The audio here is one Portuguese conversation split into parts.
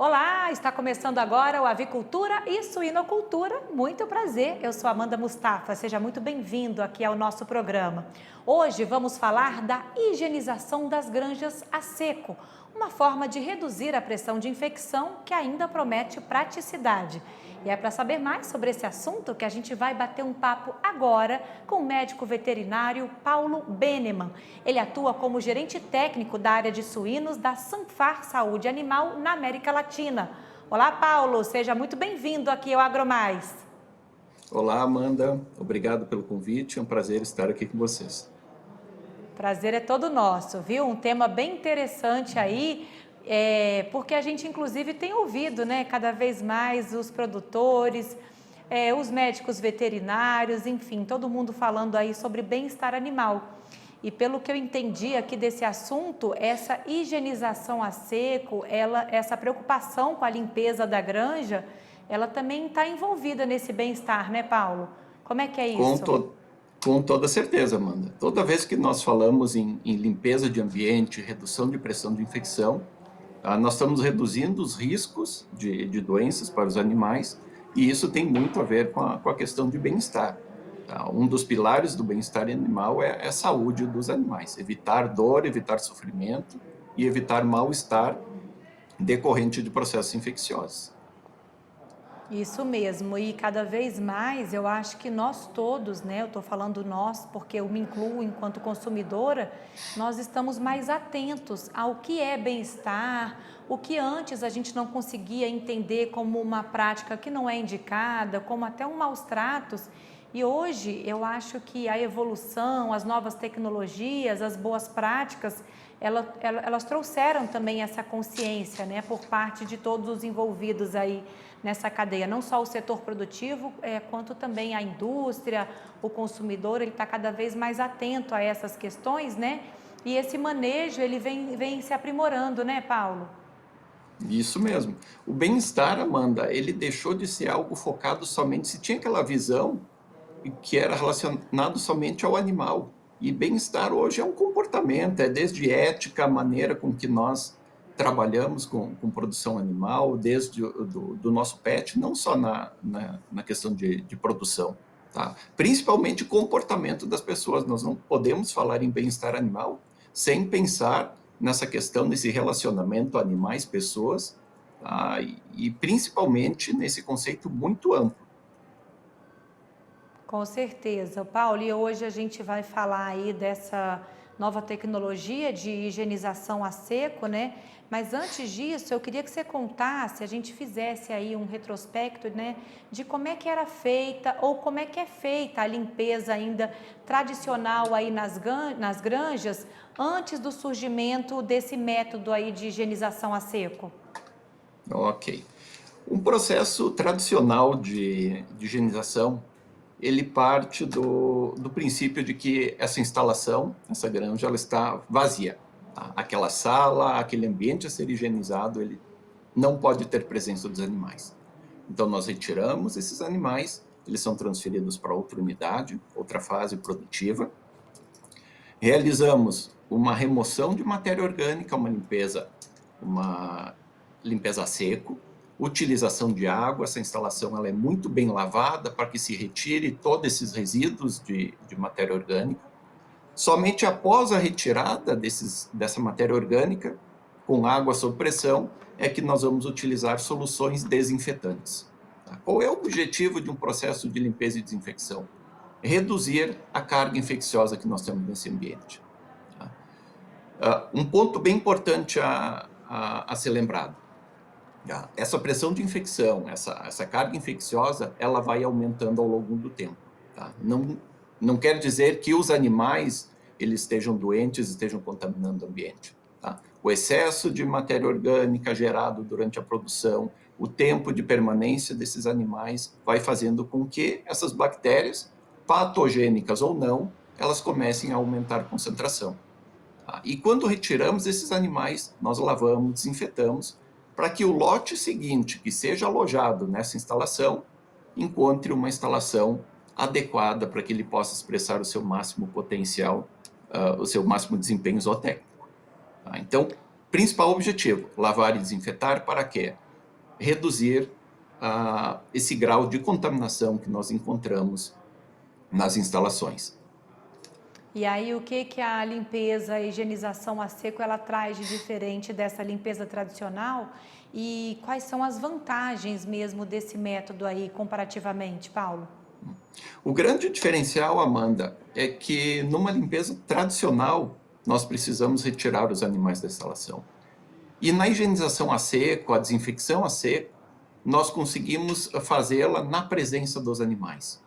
Olá, está começando agora o Avicultura e Suinocultura. Muito prazer, eu sou Amanda Mustafa, seja muito bem-vindo aqui ao nosso programa. Hoje vamos falar da higienização das granjas a seco, uma forma de reduzir a pressão de infecção que ainda promete praticidade. E é para saber mais sobre esse assunto que a gente vai bater um papo agora com o médico veterinário Paulo Beneman. Ele atua como gerente técnico da área de suínos da Sanfar Saúde Animal na América Latina. Olá, Paulo, seja muito bem-vindo aqui ao AgroMais. Olá, Amanda. Obrigado pelo convite. É um prazer estar aqui com vocês. Prazer é todo nosso, viu? Um tema bem interessante aí, porque a gente inclusive tem ouvido, né, cada vez mais os produtores, os médicos veterinários, enfim, todo mundo falando aí sobre bem-estar animal. E pelo que eu entendi aqui desse assunto, essa higienização a seco, essa preocupação com a limpeza da granja, ela também está envolvida nesse bem-estar, né, Paulo? Como é que é Com, isso? to com toda certeza, Amanda. Toda vez que nós falamos em limpeza de ambiente, redução de pressão de infecção, nós estamos reduzindo os riscos de doenças para os animais, e isso tem muito a ver com a questão de bem-estar. Tá? Um dos pilares do bem-estar animal é a saúde dos animais, evitar dor, evitar sofrimento e evitar mal-estar decorrente de processos infecciosos. Isso mesmo, e cada vez mais eu acho que nós todos, né, eu estou falando nós porque eu me incluo enquanto consumidora, nós estamos mais atentos ao que é bem-estar, o que antes a gente não conseguia entender como uma prática que não é indicada, como até um maus tratos, e hoje eu acho que a evolução, as novas tecnologias, as boas práticas, elas trouxeram também essa consciência, né, por parte de todos os envolvidos aí nessa cadeia, não só o setor produtivo, quanto também a indústria, o consumidor, ele está cada vez mais atento a essas questões, né? E esse manejo, ele vem se aprimorando, né, Paulo? Isso mesmo. O bem-estar, Amanda, ele deixou de ser algo focado somente, se tinha aquela visão que era relacionado somente ao animal. E bem-estar hoje é um comportamento, é desde ética, a maneira com que nós trabalhamos com produção animal, desde do nosso pet, não só na questão de produção, tá? Principalmente comportamento das pessoas. Nós não podemos falar em bem-estar animal sem pensar nessa questão, nesse relacionamento animais-pessoas, tá? E principalmente nesse conceito muito amplo. Com certeza, Paulo, e hoje a gente vai falar aí dessa nova tecnologia de higienização a seco, né? Mas antes disso, eu queria que você contasse, a gente fizesse aí um retrospecto, né, de como é que era feita ou como é que é feita a limpeza ainda tradicional aí nas granjas antes do surgimento desse método aí de higienização a seco. Ok. Um processo tradicional de higienização, ele parte do princípio de que essa instalação, essa granja, ela está vazia. Tá? Aquela sala, aquele ambiente a ser higienizado, ele não pode ter presença dos animais. Então, nós retiramos esses animais, eles são transferidos para outra unidade, outra fase produtiva. Realizamos uma remoção de matéria orgânica, uma limpeza a seco, utilização de água. Essa instalação ela é muito bem lavada para que se retire todos esses resíduos de matéria orgânica. Somente após a retirada dessa matéria orgânica, com água sob pressão, é que nós vamos utilizar soluções desinfetantes. Qual é o objetivo de um processo de limpeza e desinfecção? Reduzir a carga infecciosa que nós temos nesse ambiente. Um ponto bem importante a ser lembrado. Essa pressão de infecção, essa carga infecciosa, ela vai aumentando ao longo do tempo. Tá? Não quer dizer que os animais eles estejam doentes, estejam contaminando o ambiente. Tá? O excesso de matéria orgânica gerado durante a produção, o tempo de permanência desses animais vai fazendo com que essas bactérias, patogênicas ou não, elas comecem a aumentar a concentração. Tá? E quando retiramos esses animais, nós lavamos, desinfetamos, para que o lote seguinte, que seja alojado nessa instalação, encontre uma instalação adequada para que ele possa expressar o seu máximo potencial, o seu máximo desempenho zootécnico. Tá? Então, principal objetivo, lavar e desinfetar para quê? reduzir esse grau de contaminação que nós encontramos nas instalações. E aí, o que a limpeza, a higienização a seco, ela traz de diferente dessa limpeza tradicional? E quais são as vantagens mesmo desse método aí, comparativamente, Paulo? O grande diferencial, Amanda, é que numa limpeza tradicional, nós precisamos retirar os animais da instalação. E na higienização a seco, a desinfecção a seco, nós conseguimos fazê-la na presença dos animais.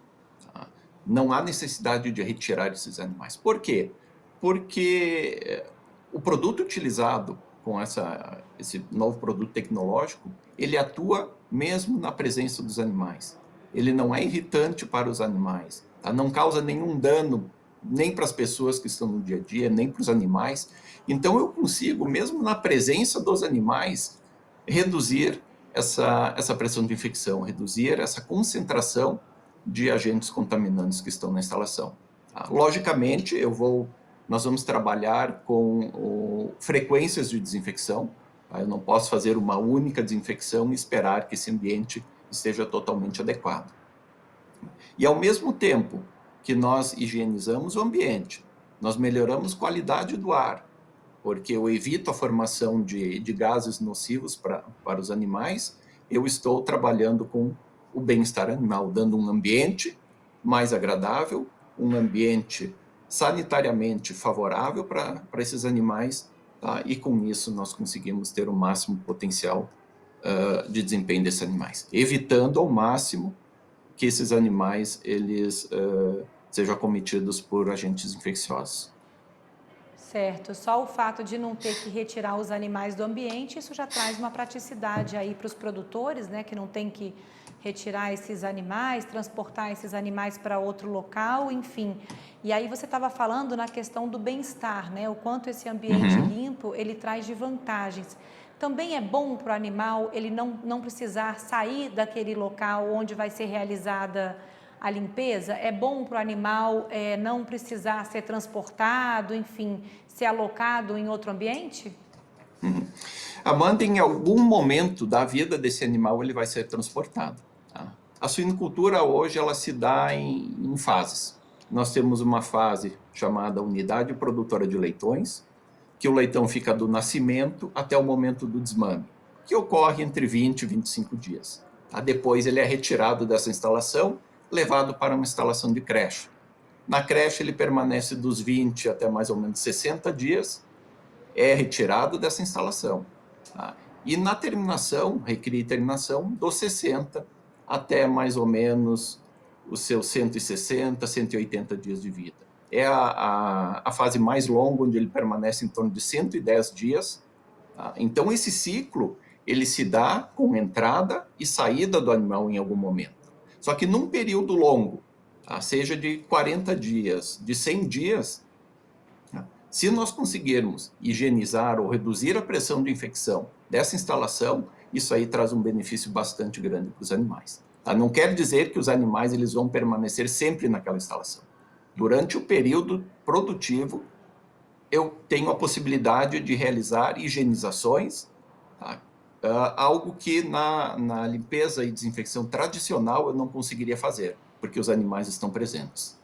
Não há necessidade de retirar esses animais. Por quê? Porque o produto utilizado com esse novo produto tecnológico, ele atua mesmo na presença dos animais. Ele não é irritante para os animais, tá? Não causa nenhum dano, nem para as pessoas que estão no dia a dia, nem para os animais. Então eu consigo, mesmo na presença dos animais, reduzir essa pressão de infecção, reduzir essa concentração de agentes contaminantes que estão na instalação. Logicamente, nós vamos trabalhar com frequências de desinfecção. Eu não posso fazer uma única desinfecção e esperar que esse ambiente esteja totalmente adequado. E ao mesmo tempo que nós higienizamos o ambiente, nós melhoramos a qualidade do ar, porque eu evito a formação de gases nocivos para os animais, eu estou trabalhando com o bem-estar animal, dando um ambiente mais agradável, um ambiente sanitariamente favorável para esses animais, tá? E com isso nós conseguimos ter o máximo potencial de desempenho desses animais, evitando ao máximo que esses animais sejam acometidos por agentes infecciosos. Certo, só o fato de não ter que retirar os animais do ambiente, isso já traz uma praticidade aí para os produtores, né, que não tem que retirar esses animais, transportar esses animais para outro local, enfim. E aí você estava falando na questão do bem-estar, né, o quanto esse ambiente limpo, ele traz de vantagens. Também é bom para o animal ele não precisar sair daquele local onde vai ser realizada a limpeza? É bom para o animal não precisar ser transportado, enfim, ser alocado em outro ambiente? Amanda, em algum momento da vida desse animal, ele vai ser transportado. Tá? A suinocultura hoje ela se dá em fases. Nós temos uma fase chamada unidade produtora de leitões, que o leitão fica do nascimento até o momento do desmame, que ocorre entre 20 e 25 dias. Tá? Depois ele é retirado dessa instalação, levado para uma instalação de creche. Na creche ele permanece dos 20 até mais ou menos 60 dias, é retirado dessa instalação. Tá? E na terminação, recria e terminação, dos 60 até mais ou menos os seus 160, 180 dias de vida. É a fase mais longa, onde ele permanece em torno de 110 dias. Tá? Então, esse ciclo, ele se dá com entrada e saída do animal em algum momento. Só que num período longo, tá? Seja de 40 dias, de 100 dias, tá? Se nós conseguirmos higienizar ou reduzir a pressão de infecção dessa instalação, isso aí traz um benefício bastante grande para os animais. Tá? Não quer dizer que os animais eles vão permanecer sempre naquela instalação. Durante o período produtivo, eu tenho a possibilidade de realizar higienizações, tá? Algo que na limpeza e desinfecção tradicional eu não conseguiria fazer, porque os animais estão presentes.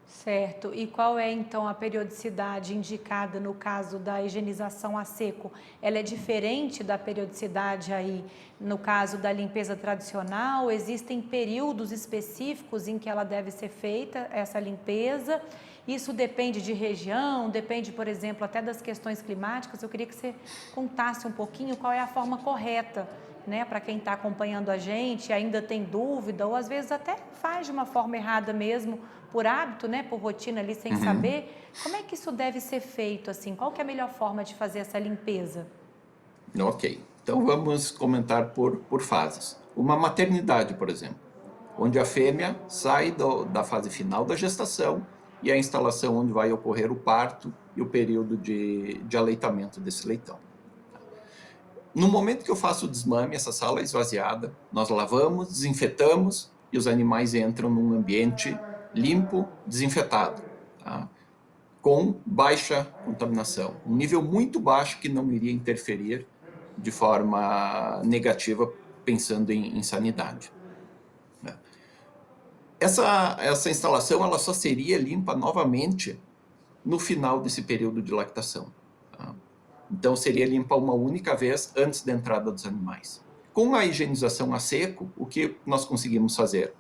Certo. E qual é então a periodicidade indicada no caso da higienização a seco? Ela é diferente da periodicidade aí no caso da limpeza tradicional? Existem períodos específicos em que ela deve ser feita, essa limpeza? Isso depende de região, depende, por exemplo, até das questões climáticas. Eu queria que você contasse um pouquinho qual é a forma correta, né, para quem está acompanhando a gente, ainda tem dúvida, ou às vezes até faz de uma forma errada mesmo, por hábito, né, por rotina ali, sem saber. Como é que isso deve ser feito, assim? Qual que é a melhor forma de fazer essa limpeza? Ok, então vamos comentar por fases. Uma maternidade, por exemplo, onde a fêmea sai da fase final da gestação e a instalação onde vai ocorrer o parto e o período de aleitamento desse leitão. No momento que eu faço o desmame, essa sala é esvaziada, nós lavamos, desinfetamos e os animais entram num ambiente limpo, desinfetado, tá? Com baixa contaminação. Um nível muito baixo que não iria interferir de forma negativa, pensando em sanidade. Essa instalação ela só seria limpa novamente no final desse período de lactação. Tá? Então, seria limpa uma única vez antes da entrada dos animais. Com a higienização a seco, o que nós conseguimos fazer?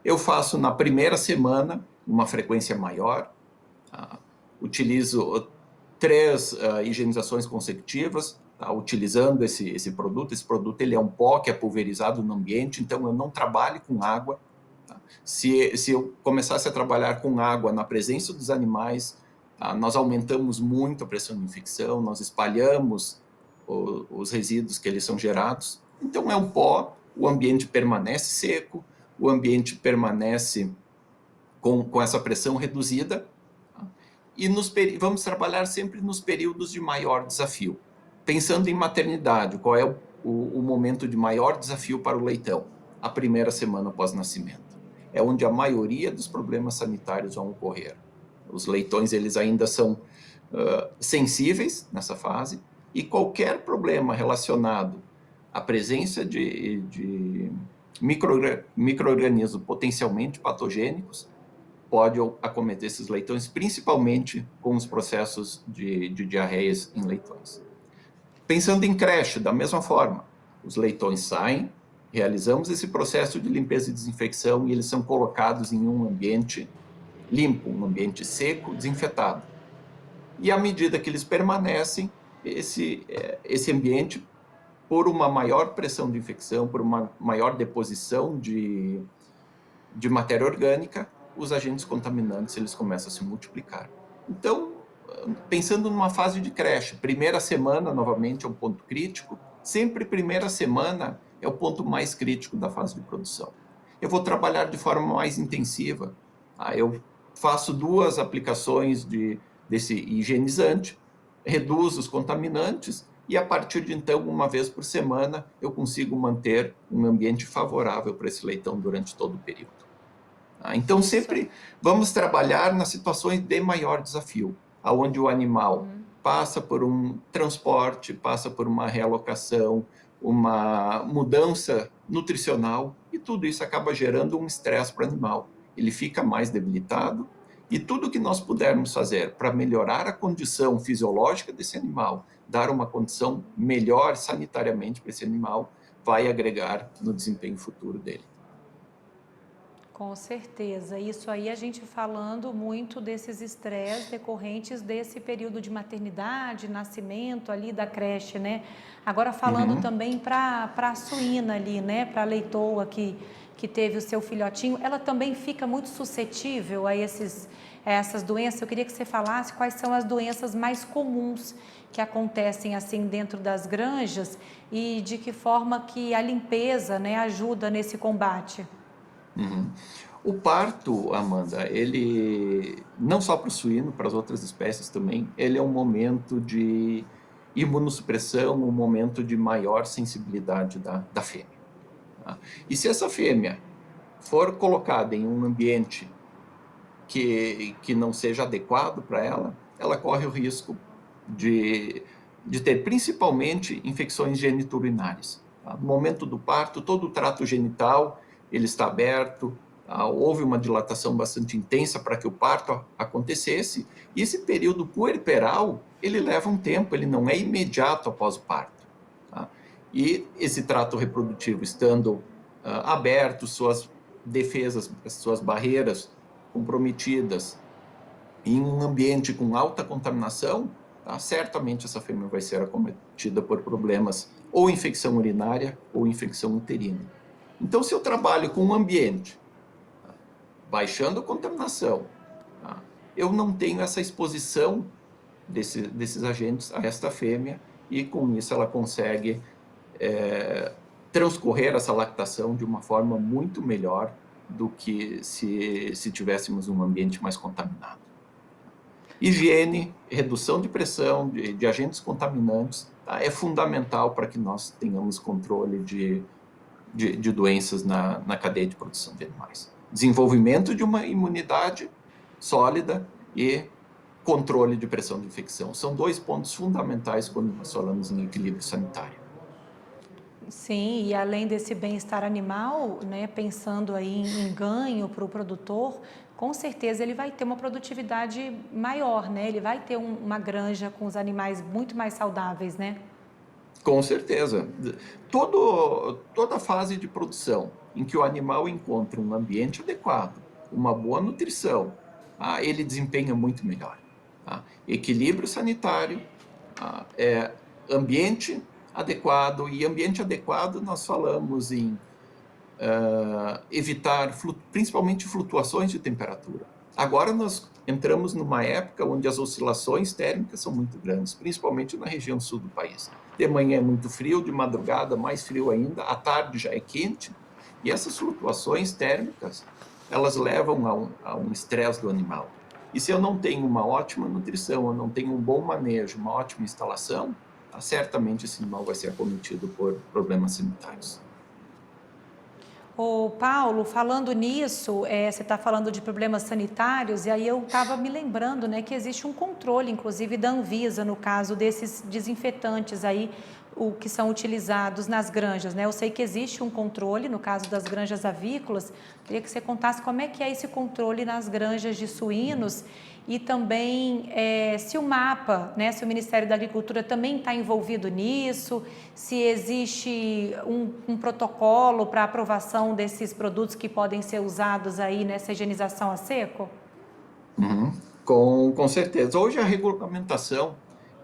Eu faço na primeira semana uma frequência maior, utilizo 3 higienizações consecutivas, tá? Utilizando esse produto. Esse produto ele é um pó que é pulverizado no ambiente, então eu não trabalho com água. Tá? Se eu começasse a trabalhar com água na presença dos animais, tá? Nós aumentamos muito a pressão de infecção, nós espalhamos os resíduos que eles são gerados. Então é um pó, o ambiente permanece seco, o ambiente permanece com essa pressão reduzida, tá? E vamos trabalhar sempre nos períodos de maior desafio. Pensando em maternidade, qual é o momento de maior desafio para o leitão? A primeira semana após nascimento. É onde a maioria dos problemas sanitários vão ocorrer. Os leitões eles ainda são sensíveis nessa fase, e qualquer problema relacionado à presença de micro-organismos potencialmente patogênicos pode acometer esses leitões, principalmente com os processos de diarreias em leitões. Pensando em creche, da mesma forma, os leitões saem, realizamos esse processo de limpeza e desinfecção e eles são colocados em um ambiente limpo, um ambiente seco, desinfetado. E à medida que eles permanecem, esse ambiente, por uma maior pressão de infecção, por uma maior deposição de matéria orgânica, os agentes contaminantes eles começam a se multiplicar. Então, pensando numa fase de creche, primeira semana, novamente, é um ponto crítico. Sempre primeira semana é o ponto mais crítico da fase de produção. Eu vou trabalhar de forma mais intensiva. Eu faço 2 aplicações desse higienizante, reduzo os contaminantes e, a partir de então, uma vez por semana, eu consigo manter um ambiente favorável para esse leitão durante todo o período. Então, sempre vamos trabalhar nas situações de maior desafio, onde o animal passa por um transporte, passa por uma realocação, uma mudança nutricional, e tudo isso acaba gerando um estresse para o animal. Ele fica mais debilitado, e tudo que nós pudermos fazer para melhorar a condição fisiológica desse animal, dar uma condição melhor sanitariamente para esse animal, vai agregar no desempenho futuro dele. Com certeza, isso aí a gente falando muito desses estresses decorrentes desse período de maternidade, nascimento ali da creche, né? Agora falando também para a suína ali, né? Para a leitoa que teve o seu filhotinho, ela também fica muito suscetível a essas doenças. Eu queria que você falasse quais são as doenças mais comuns que acontecem assim dentro das granjas e de que forma que a limpeza, né, ajuda nesse combate. O parto, Amanda, ele, não só para o suíno, para as outras espécies também, ele é um momento de imunossupressão, um momento de maior sensibilidade da fêmea. Tá? E se essa fêmea for colocada em um ambiente que não seja adequado para ela, ela corre o risco de ter principalmente infecções geniturinárias. Tá? No momento do parto, todo o trato genital ele está aberto, houve uma dilatação bastante intensa para que o parto acontecesse, e esse período puerperal, ele leva um tempo, ele não é imediato após o parto. Tá? E esse trato reprodutivo estando aberto, suas defesas, suas barreiras comprometidas, em um ambiente com alta contaminação, tá? Certamente essa fêmea vai ser acometida por problemas ou infecção urinária ou infecção uterina. Então, se eu trabalho com um ambiente, baixando a contaminação, eu não tenho essa exposição desses agentes a esta fêmea, e com isso ela consegue transcorrer essa lactação de uma forma muito melhor do que se tivéssemos um ambiente mais contaminado. Higiene, redução de pressão, de agentes contaminantes, é fundamental para que nós tenhamos controle de doenças na cadeia de produção de animais. Desenvolvimento de uma imunidade sólida e controle de pressão de infecção. São 2 pontos fundamentais quando nós falamos em equilíbrio sanitário. Sim, e além desse bem-estar animal, né, pensando aí em ganho para o produtor, com certeza ele vai ter uma produtividade maior, né? Ele vai ter uma granja com os animais muito mais saudáveis, né? Com certeza. Toda fase de produção em que o animal encontra um ambiente adequado, uma boa nutrição, ele desempenha muito melhor. Tá? Equilíbrio sanitário, ambiente adequado, e ambiente adequado nós falamos em evitar principalmente flutuações de temperatura. Agora nós entramos numa época onde as oscilações térmicas são muito grandes, principalmente na região sul do país. De manhã é muito frio, de madrugada mais frio ainda, à tarde já é quente, e essas flutuações térmicas, elas levam a um estresse do animal. E se eu não tenho uma ótima nutrição, eu não tenho um bom manejo, uma ótima instalação, certamente esse animal vai ser acometido por problemas sanitários. Ô Paulo, falando nisso, você está falando de problemas sanitários, e aí eu estava me lembrando, né, que existe um controle, inclusive da Anvisa, no caso desses desinfetantes aí, o que são utilizados nas granjas, né? Eu sei que existe um controle, no caso das granjas avícolas, queria que você contasse como é que é esse controle nas granjas de suínos, e também se o MAPA, né, se o Ministério da Agricultura também está envolvido nisso, se existe um protocolo para aprovação desses produtos que podem ser usados aí nessa higienização a seco? Uhum. Com certeza. Hoje a regulamentação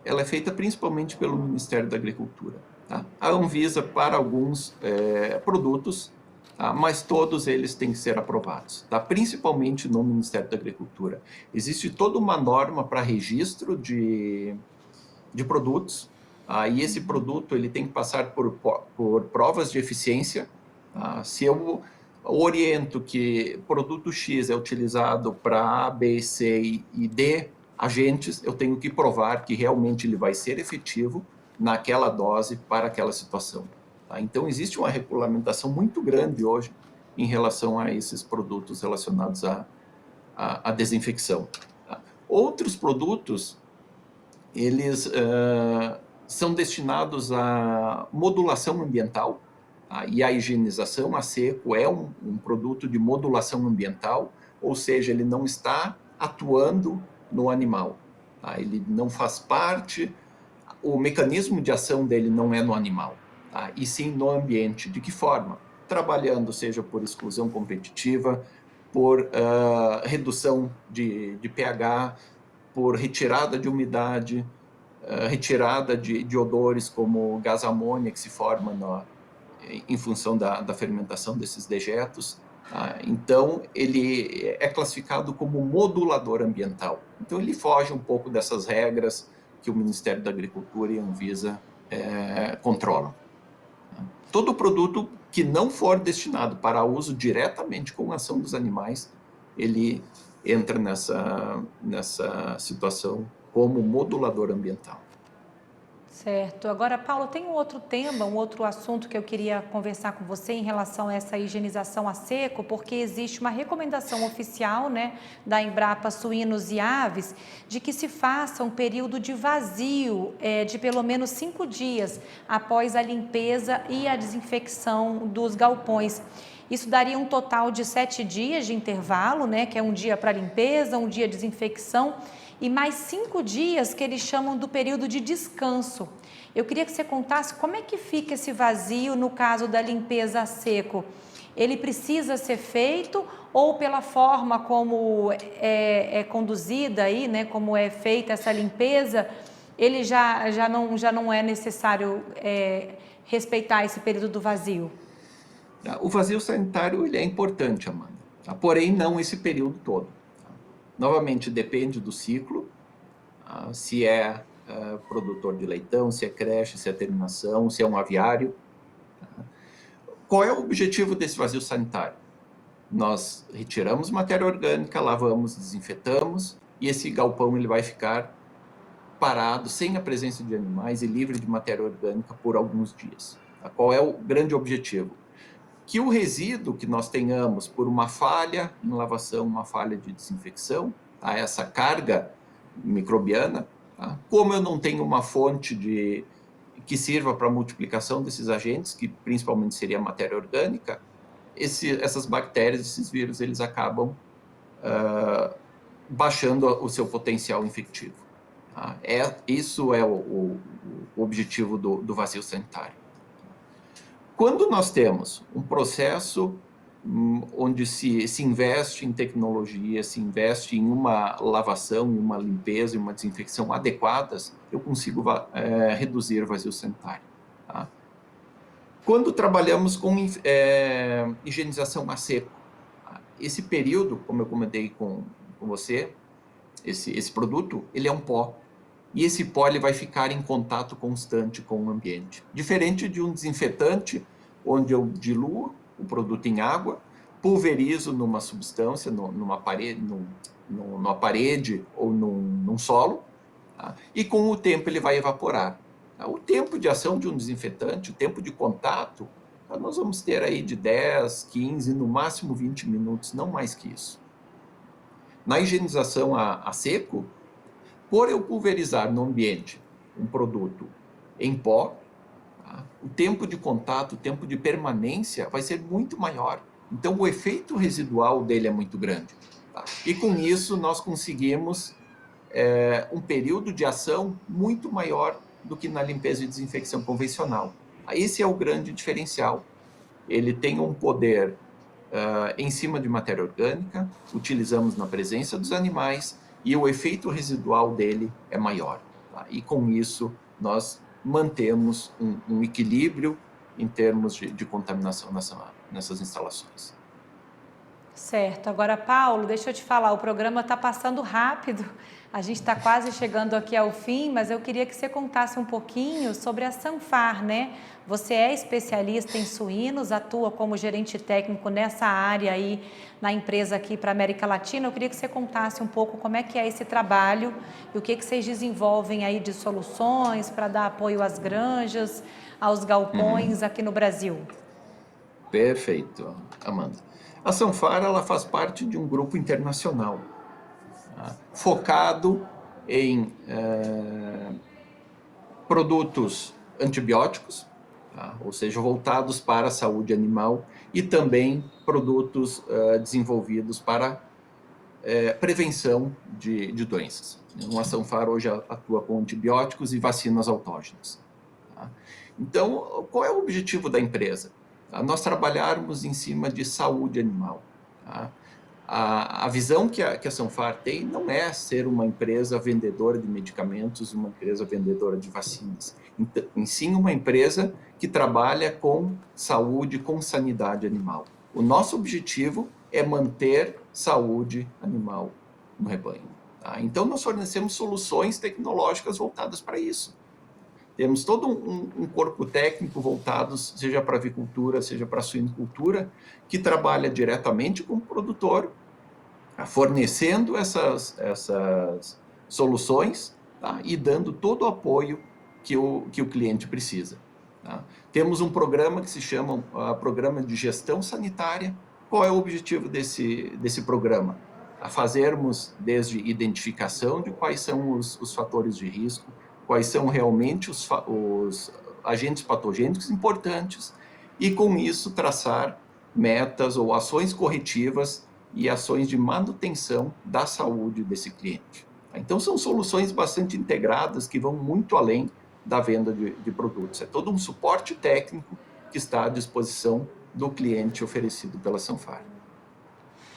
ela é feita principalmente pelo Ministério da Agricultura. Tá? A Anvisa para alguns produtos, tá? Mas todos eles têm que ser aprovados, tá? Principalmente no Ministério da Agricultura. Existe toda uma norma para registro de produtos, e esse produto ele tem que passar por provas de eficiência. Tá? Se eu oriento que produto X é utilizado para A, B, C e D agentes, eu tenho que provar que realmente ele vai ser efetivo naquela dose para aquela situação. Tá? Então, existe uma regulamentação muito grande hoje em relação a esses produtos relacionados à desinfecção. Tá? Outros produtos, eles são destinados à modulação ambiental, tá? E a higienização a seco é um produto de modulação ambiental, ou seja, ele não está atuando no animal, tá? Ele não faz parte, o mecanismo de ação dele não é no animal, tá? E sim no ambiente. De que forma? Trabalhando, seja por exclusão competitiva, por redução de pH, por retirada de umidade, retirada de odores como gás amônia que se forma em função da fermentação desses dejetos. Tá? Então, ele é classificado como modulador ambiental. Então, ele foge um pouco dessas regras que o Ministério da Agricultura e a Anvisa controlam. Todo produto que não for destinado para uso diretamente com a ação dos animais, ele entra nessa situação como modulador ambiental. Certo. Agora, Paulo, tem um outro tema, um outro assunto que eu queria conversar com você em relação a essa higienização a seco, porque existe uma recomendação oficial, né, da Embrapa Suínos e Aves, de que se faça um período de vazio de pelo menos 5 dias após a limpeza e a desinfecção dos galpões. Isso daria um total de 7 dias de intervalo, né, que é um dia para limpeza, um dia de desinfecção, e mais 5 dias que eles chamam do período de descanso. Eu queria que você contasse como é que fica esse vazio no caso da limpeza a seco. Ele precisa ser feito ou pela forma como é conduzida aí, né, como é feita essa limpeza, ele já não é necessário respeitar esse período do vazio? O vazio sanitário ele é importante, Amanda, tá? Porém não esse período todo. Novamente, depende do ciclo, se é produtor de leitão, se é creche, se é terminação, se é um aviário. Qual é o objetivo desse vazio sanitário? Nós retiramos matéria orgânica, lavamos, desinfetamos, e esse galpão ele vai ficar parado, sem a presença de animais e livre de matéria orgânica por alguns dias. Tá? Qual é o grande objetivo? Que o resíduo que nós tenhamos por uma falha em lavação, uma falha de desinfecção, tá? Essa carga microbiana, tá? Como eu não tenho uma fonte que sirva para a multiplicação desses agentes, que principalmente seria a matéria orgânica, essas bactérias, esses vírus, eles acabam baixando o seu potencial infectivo. Tá? Isso é o objetivo do vazio sanitário. Quando nós temos um processo onde se investe em tecnologia, se investe em uma lavação, em uma limpeza, em uma desinfecção adequadas, eu consigo reduzir o vazio sanitário. Tá? Quando trabalhamos com higienização a seco, tá? Esse período, como eu comentei com você, esse produto, ele é um pó. E esse pó ele vai ficar em contato constante com o ambiente. Diferente de um desinfetante, onde eu diluo o produto em água, pulverizo numa substância, numa parede ou num solo, tá? E com o tempo ele vai evaporar. Tá? O tempo de ação de um desinfetante, o tempo de contato, tá? Nós vamos ter aí de 10, 15, no máximo 20 minutos, não mais que isso. Na higienização a seco, por eu pulverizar no ambiente um produto em pó, tá? O tempo de contato, o tempo de permanência vai ser muito maior. Então, o efeito residual dele é muito grande. Tá? E com isso, nós conseguimos um período de ação muito maior do que na limpeza e desinfecção convencional. Esse é o grande diferencial. Ele tem um poder em cima de matéria orgânica, utilizamos na presença dos animais, e o efeito residual dele é maior. Tá? E com isso, nós mantemos um equilíbrio em termos de contaminação nessas instalações. Certo. Agora, Paulo, deixa eu te falar, o programa está passando rápido, a gente está quase chegando aqui ao fim, mas eu queria que você contasse um pouquinho sobre a Sanfar, né? Você é especialista em suínos, atua como gerente técnico nessa área aí na empresa aqui para a América Latina. Eu queria que você contasse um pouco como é que é esse trabalho e o que vocês desenvolvem aí de soluções para dar apoio às granjas, aos galpões aqui no Brasil. Perfeito, Amanda. A Sanfar, ela faz parte de um grupo internacional, tá? Focado em produtos antibióticos, tá? Ou seja, voltados para a saúde animal, e também produtos desenvolvidos para prevenção de doenças. A Sanfar hoje atua com antibióticos e vacinas autógenas. Tá? Então, qual é o objetivo da empresa? Nós trabalharmos em cima de saúde animal. Tá? A visão que a Sanfar tem não é ser uma empresa vendedora de medicamentos, uma empresa vendedora de vacinas. Em sim, uma empresa que trabalha com saúde, com sanidade animal. O nosso objetivo é manter saúde animal no rebanho. Tá? Então, nós fornecemos soluções tecnológicas voltadas para isso. Temos todo um corpo técnico voltado, seja para avicultura, seja para suinocultura, que trabalha diretamente com o produtor, fornecendo essas soluções, tá? E dando todo o apoio que o cliente precisa. Tá? Temos um programa que se chama Programa de Gestão Sanitária. Qual é o objetivo desse programa? A fazermos desde identificação de quais são os fatores de risco, quais são realmente os agentes patogênicos importantes, e com isso traçar metas ou ações corretivas e ações de manutenção da saúde desse cliente. Então são soluções bastante integradas que vão muito além da venda de produtos. É todo um suporte técnico que está à disposição do cliente oferecido pela Sanfar.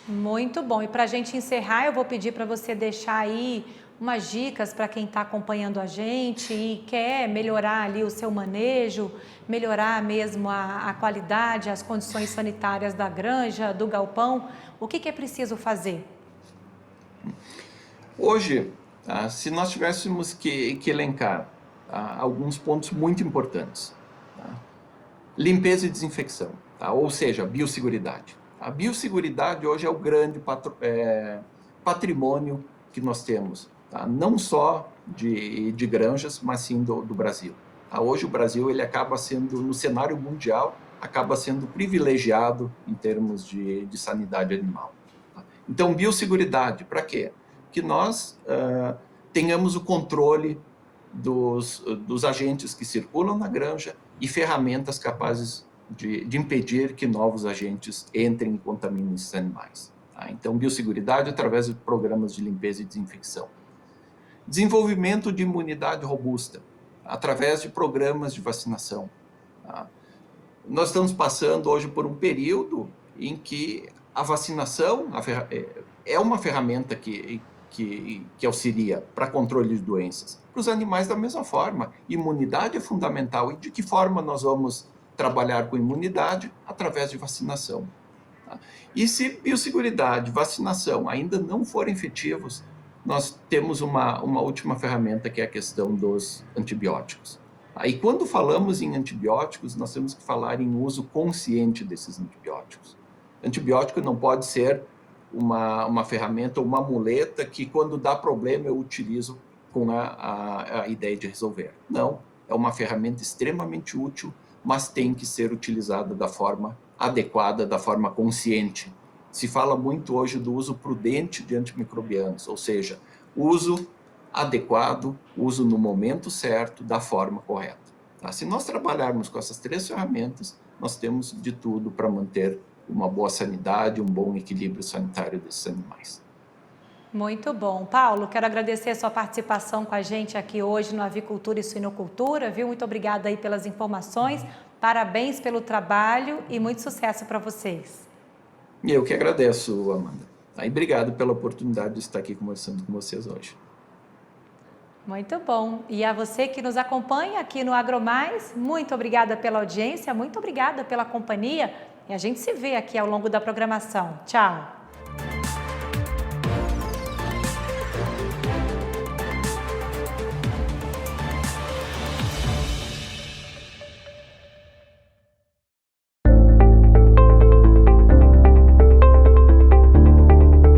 Muito bom. E para a gente encerrar, eu vou pedir para você deixar aí umas dicas para quem está acompanhando a gente e quer melhorar ali o seu manejo, melhorar mesmo a qualidade, as condições sanitárias da granja, do galpão. O que é preciso fazer? Hoje, se nós tivéssemos que elencar alguns pontos muito importantes, tá? Limpeza e desinfecção, tá? Ou seja, biosseguridade. A biosseguridade hoje é o grande patrimônio que nós temos, tá? Não só de granjas, mas sim do Brasil. Tá? Hoje o Brasil ele acaba sendo, no cenário mundial, acaba sendo privilegiado em termos de sanidade animal. Tá? Então, biosseguridade, para quê? Que nós tenhamos o controle dos agentes que circulam na granja e ferramentas capazes de impedir que novos agentes entrem e contaminem esses animais. Tá? Então, biosseguridade através de programas de limpeza e desinfecção. Desenvolvimento de imunidade robusta, através de programas de vacinação. Tá? Nós estamos passando hoje por um período em que a vacinação é uma ferramenta que auxilia para controle de doenças. Para os animais, da mesma forma, imunidade é fundamental. E de que forma nós vamos trabalhar com imunidade? Através de vacinação. Tá? E se biosseguridade, vacinação ainda não forem efetivos, nós temos uma última ferramenta, que é a questão dos antibióticos. E quando falamos em antibióticos, nós temos que falar em uso consciente desses antibióticos. Antibiótico não pode ser uma ferramenta ou uma muleta que, quando dá problema, eu utilizo com a ideia de resolver. Não, é uma ferramenta extremamente útil, mas tem que ser utilizada da forma adequada, da forma consciente. Se fala muito hoje do uso prudente de antimicrobianos, ou seja, uso adequado, uso no momento certo, da forma correta. Tá? Se nós trabalharmos com essas 3 ferramentas, nós temos de tudo para manter uma boa sanidade, um bom equilíbrio sanitário desses animais. Muito bom. Paulo, quero agradecer a sua participação com a gente aqui hoje no Avicultura e Suinocultura, viu? Muito obrigada aí pelas informações, parabéns pelo trabalho e muito sucesso para vocês. E eu que agradeço, Amanda. E obrigado pela oportunidade de estar aqui conversando com vocês hoje. Muito bom. E a você que nos acompanha aqui no AgroMais, muito obrigada pela audiência, muito obrigada pela companhia. E a gente se vê aqui ao longo da programação. Tchau!